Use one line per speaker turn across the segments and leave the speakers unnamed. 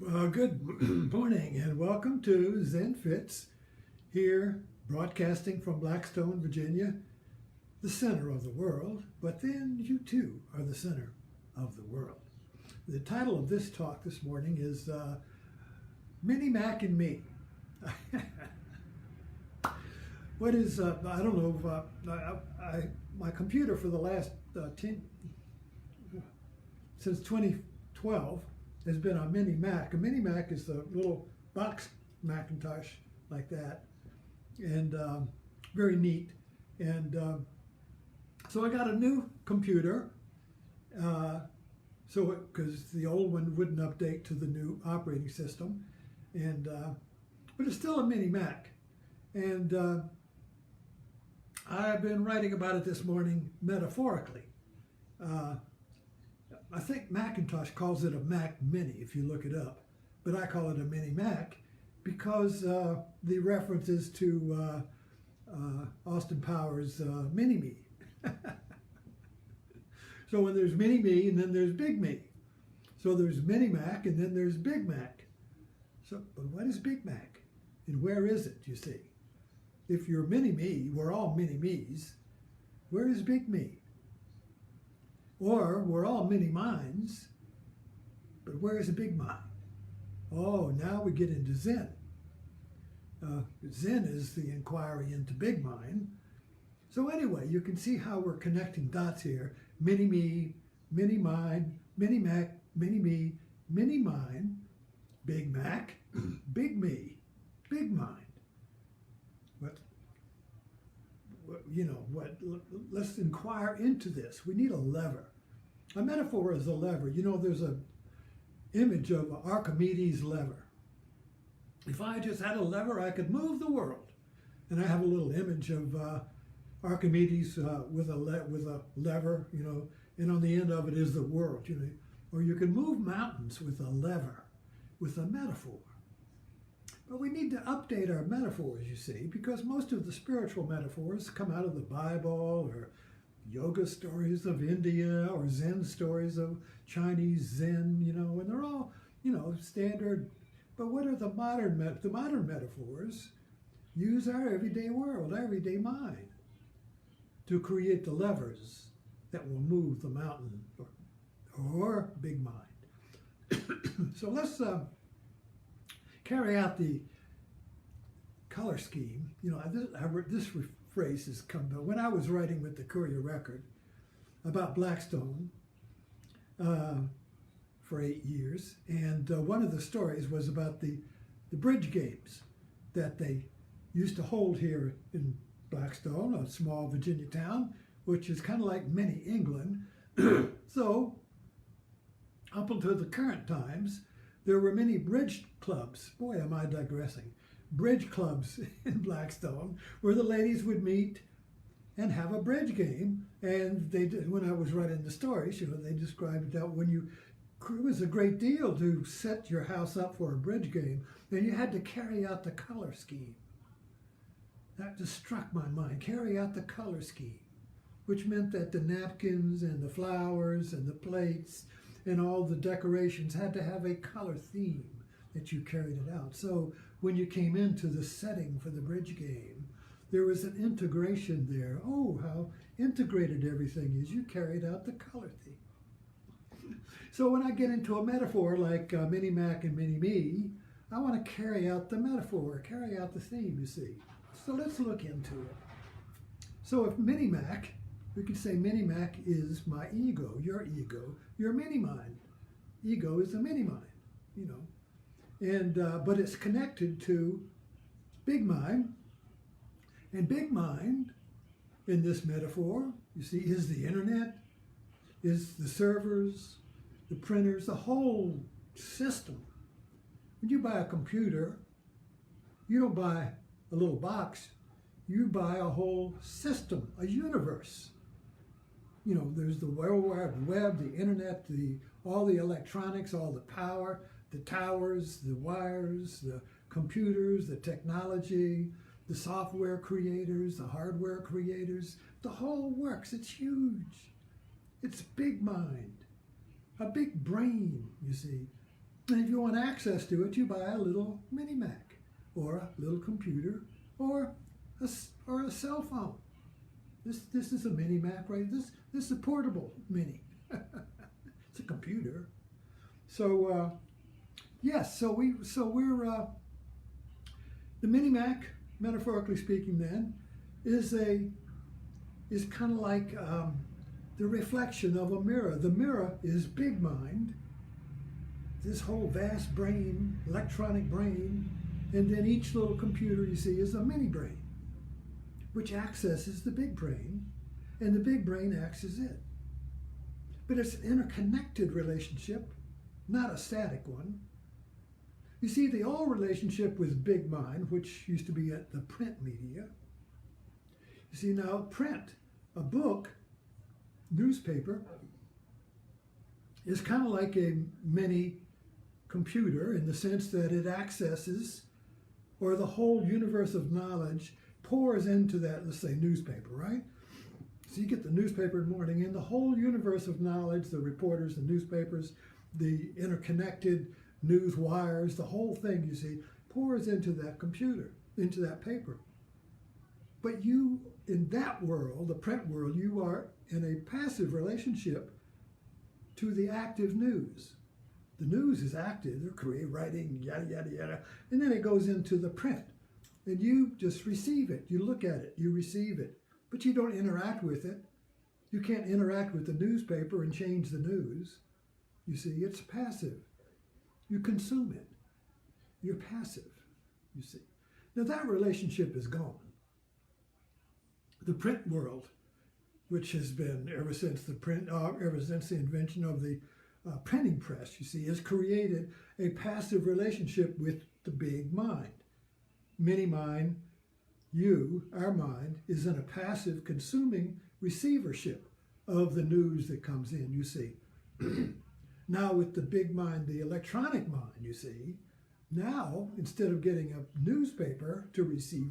Well, good morning and welcome to Zen Fits, here broadcasting from Blackstone, Virginia, the center of the world, but then you too are the center of the world. The title of this talk this morning is Mini Mac and Me. What is, I don't know, my computer for the last since 2012 has been a Mini Mac. A Mini Mac is the little box Macintosh like that, and very neat. And so I got a new computer, because the old one wouldn't update to the new operating system, and but it's still a Mini Mac. And I've been writing about it this morning metaphorically. I think Macintosh calls it a Mac Mini if you look it up, but I call it a Mini Mac because the reference is to Austin Powers' Mini-Me. So when there's Mini-Me and then there's Big Me. So there's Mini Mac and then there's Big Mac. So, but what is Big Mac? And where is it, you see? If you're Mini-Me, we're all Mini-Me's. Where is Big Me? Or we're all mini minds, but where is a big mind? Oh, now we get into Zen. Zen is the inquiry into big mind. So anyway, you can see how we're connecting dots here. Mini-Me, mini-mind, mini-Mac, mini-Me, mini-mind, Big Mac, big me, big mind. Let's inquire into this. We need a lever. A metaphor is a lever. You know, there's an image of Archimedes' lever. If I just had a lever, I could move the world. And I have a little image of Archimedes with a lever, you know, and on the end of it is the world, you know. Or you can move mountains with a lever, with a metaphor. But we need to update our metaphors, you see, because most of the spiritual metaphors come out of the Bible or yoga stories of India or Zen stories of Chinese Zen, you know, and they're all, you know, standard. But what are the modern metaphors? Use our everyday world, our everyday mind to create the levers that will move the mountain or big mind. So let's carry out the color scheme. You know, this phrase has come about when I was writing with the Courier Record about Blackstone for 8 years, and one of the stories was about the bridge games that they used to hold here in Blackstone, a small Virginia town, which is kind of like mini England. So up until the current times, there were many bridge clubs. Boy, am I digressing. Bridge clubs in Blackstone where the ladies would meet and have a bridge game. And they did, when I was writing the stories, you know, they described that it was a great deal to set your house up for a bridge game, and you had to carry out the color scheme. That just struck my mind. Carry out the color scheme, which meant that the napkins and the flowers and the plates and all the decorations had to have a color theme that you carried it out. So when you came into the setting for the bridge game, there was an integration there. Oh, how integrated everything is. You carried out the color theme. So when I get into a metaphor like Mini Mac and Mini Me, I want to carry out the metaphor, carry out the theme, you see. So let's look into it. So if Mini Mac, we could say Mini Mac is my ego, your mini mind. Ego is a mini mind, you know. And but it's connected to big mind. And big mind, in this metaphor, you see, is the internet, is the servers, the printers, the whole system. When you buy a computer, you don't buy a little box, you buy a whole system, a universe. You know, there's the World Wide Web, the internet, all the electronics, all the power, the towers, the wires, the computers, the technology, the software creators, the hardware creators, the whole works. It's huge. It's big mind, a big brain, you see. And if you want access to it, you buy a little mini Mac or a little computer or a cell phone. This is a mini Mac, right? This is a portable mini. It's a computer. So yes, so we're the mini Mac, metaphorically speaking, then is kind of like the reflection of a mirror. The mirror is big mind, this whole vast brain, electronic brain, and then each little computer you see is a mini brain, which accesses the big brain, and the big brain accesses it. But it's an interconnected relationship, not a static one. You see, the old relationship with big mind, which used to be at the print media. You see, now print, a book, newspaper, is kind of like a mini computer in the sense that it accesses, or the whole universe of knowledge pours into that, let's say, newspaper, right? So you get the newspaper in the morning, and the whole universe of knowledge, the reporters, the newspapers, the interconnected news wires, the whole thing, you see, pours into that computer, into that paper. But you, in that world, the print world, you are in a passive relationship to the active news. The news is active, they're creating, writing, yada, yada, yada, and then it goes into the print. And you just receive it, you look at it, you receive it, but you don't interact with it. You can't interact with the newspaper and change the news. You see, it's passive. You consume it. You're passive, you see. Now that relationship is gone. The print world, which has been ever since the invention of the printing press, you see, has created a passive relationship with the big mind. Mini mind, you, our mind, is in a passive consuming receivership of the news that comes in, you see. Now with the big mind, the electronic mind, you see, now instead of getting a newspaper to receive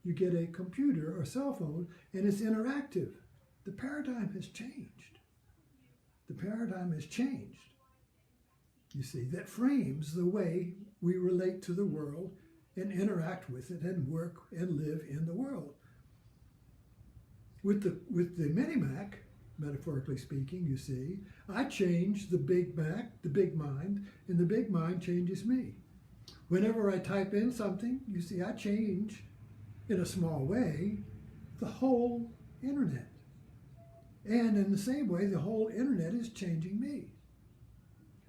you get a computer or cell phone, and it's interactive. The paradigm has changed. The paradigm has changed. You see, that frames the way we relate to the world and interact with it and work and live in the world. With the mini Mac, metaphorically speaking, you see, I change the big Mac, the big mind, and the big mind changes me. Whenever I type in something, you see, I change, in a small way, the whole internet. And in the same way, the whole internet is changing me.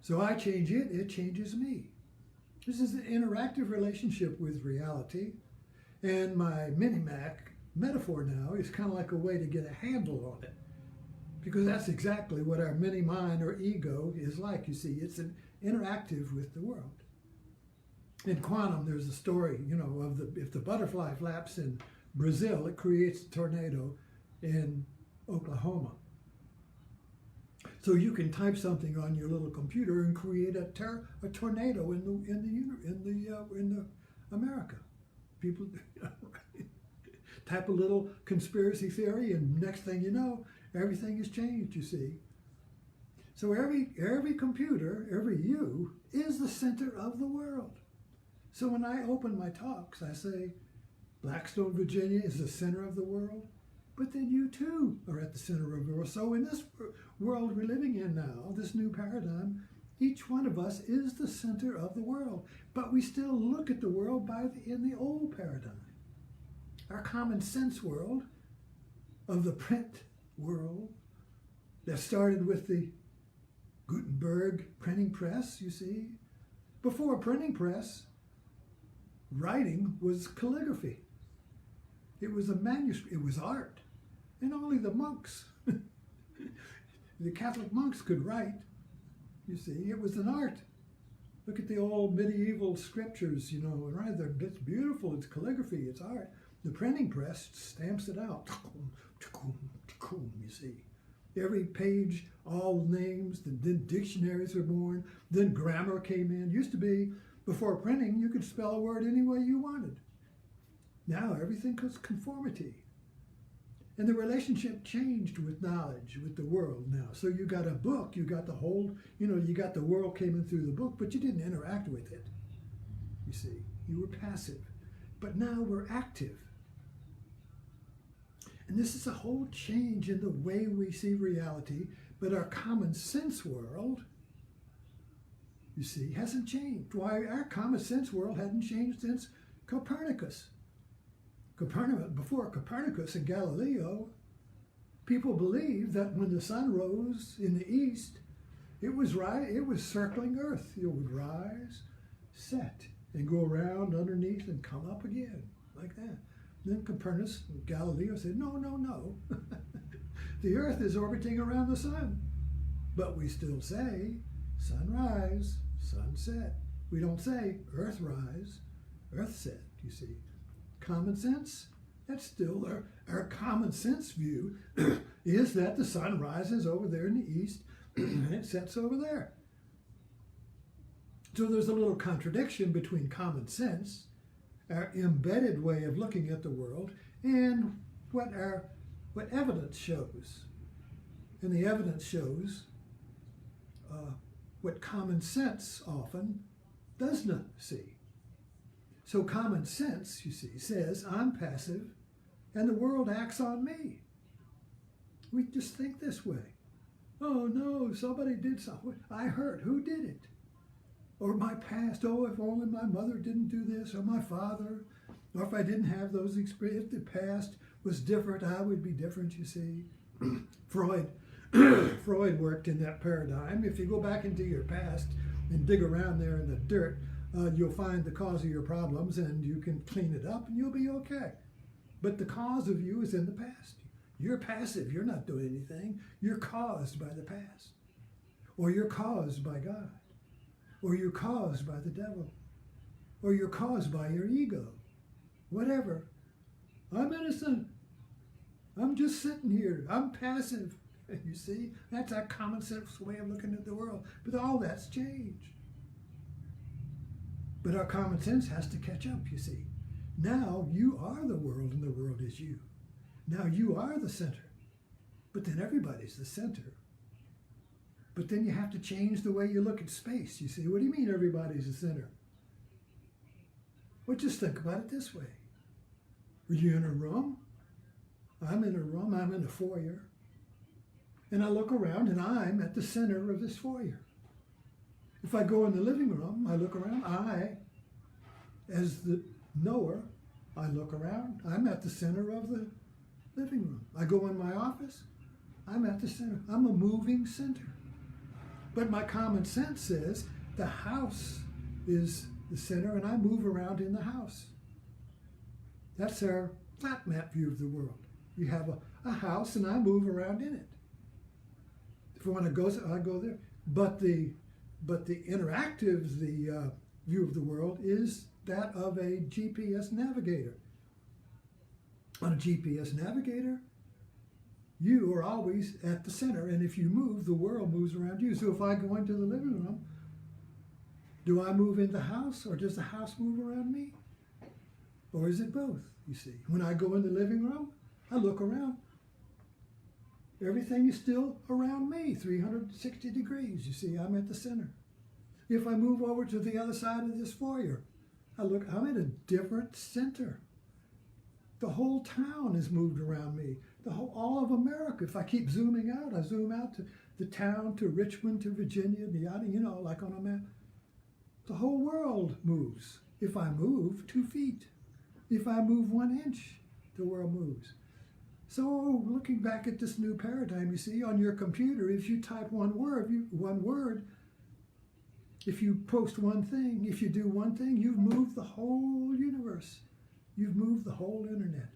So I change it, it changes me. This is an interactive relationship with reality. And my mini-Mac metaphor now is kind of like a way to get a handle on it. Because that's exactly what our mini-mind or ego is like. You see, it's an interactive with the world. In quantum, there's a story, of if the butterfly flaps in Brazil, it creates a tornado in Oklahoma. So you can type something on your little computer and create a tornado in America. People type a little conspiracy theory, and next thing you know, everything has changed. You see. So every computer, every you, is the center of the world. So when I open my talks, I say, Blackstone, Virginia is the center of the world, but then you too are at the center of the world. So in this world we're living in now, this new paradigm, each one of us is the center of the world, but we still look at the world in the old paradigm. Our common sense world of the print world that started with the Gutenberg printing press, you see. Before printing press, writing was calligraphy. It was a manuscript, it was art. And only the monks, the Catholic monks could write. You see, it was an art. Look at the old medieval scriptures, right? It's beautiful, it's calligraphy, it's art. The printing press stamps it out. You see. Every page, all names, then dictionaries were born, then grammar came in. Used to be, before printing, you could spell a word any way you wanted. Now everything is conformity. And the relationship changed with knowledge, with the world now. So you got a book, you got the whole, you got the world came in through the book, but you didn't interact with it. You see, you were passive. But now we're active. And this is a whole change in the way we see reality, but our common sense world, you see, hasn't changed. Why? Our common sense world hadn't changed since Copernicus. Before Copernicus and Galileo, people believed that when the sun rose in the east, it was circling Earth. It would rise, set, and go around underneath and come up again, like that. Then Copernicus and Galileo said, no. The Earth is orbiting around the sun. But we still say, sunrise, sunset. We don't say, Earth rise, Earth set, you see. Common sense, that's still our common sense view, is that the sun rises over there in the east and it sets over there. So there's a little contradiction between common sense, our embedded way of looking at the world, and what evidence shows. And the evidence shows what common sense often does not see. So common sense, you see, says I'm passive and the world acts on me. We just think this way. Oh no, somebody did something. I hurt. Who did it? Or my past. Oh, if only my mother didn't do this, or my father. Or if I didn't have those experiences, if the past was different, I would be different, you see. Freud worked in that paradigm. If you go back into your past and dig around there in the dirt, you'll find the cause of your problems and you can clean it up and you'll be okay. But the cause of you is in the past. You're passive. You're not doing anything. You're caused by the past. Or you're caused by God. Or you're caused by the devil. Or you're caused by your ego. Whatever. I'm innocent. I'm just sitting here. I'm passive. You see? That's our common sense way of looking at the world. But all that's changed. But our common sense has to catch up, you see. Now you are the world and the world is you. Now you are the center. But then everybody's the center. But then you have to change the way you look at space, you see. What do you mean everybody's the center? Well, just think about it this way. Are you in a room? I'm in a room. I'm in a foyer. And I look around and I'm at the center of this foyer. If I go in the living room, I look around. I, as the knower, I look around. I'm at the center of the living room. I go in my office. I'm at the center. I'm a moving center. But my common sense says the house is the center and I move around in the house. That's our flat map view of the world. You have a house and I move around in it. If I want to go, I go there. But the interactive, view of the world is that of a GPS navigator. On a GPS navigator, you are always at the center, and if you move, the world moves around you. So if I go into the living room, do I move in the house, or does the house move around me? Or is it both, you see? When I go in the living room, I look around. Everything is still around me, 360 degrees. You see, I'm at the center. If I move over to the other side of this foyer, I'm at a different center. The whole town is moved around me. All of America. If I keep zooming out, I zoom out to the town, to Richmond, to Virginia, like on a map. The whole world moves. If I move 2 feet, if I move 1 inch, the world moves. So looking back at this new paradigm, you see, on your computer, if you type one word, if you post one thing, if you do one thing, you've moved the whole universe. You've moved the whole internet.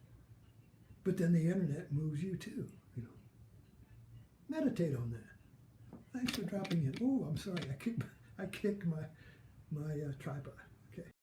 But then the internet moves you too. Meditate on that. Thanks for dropping in. Oh, I'm sorry. I kicked my tripod. Okay.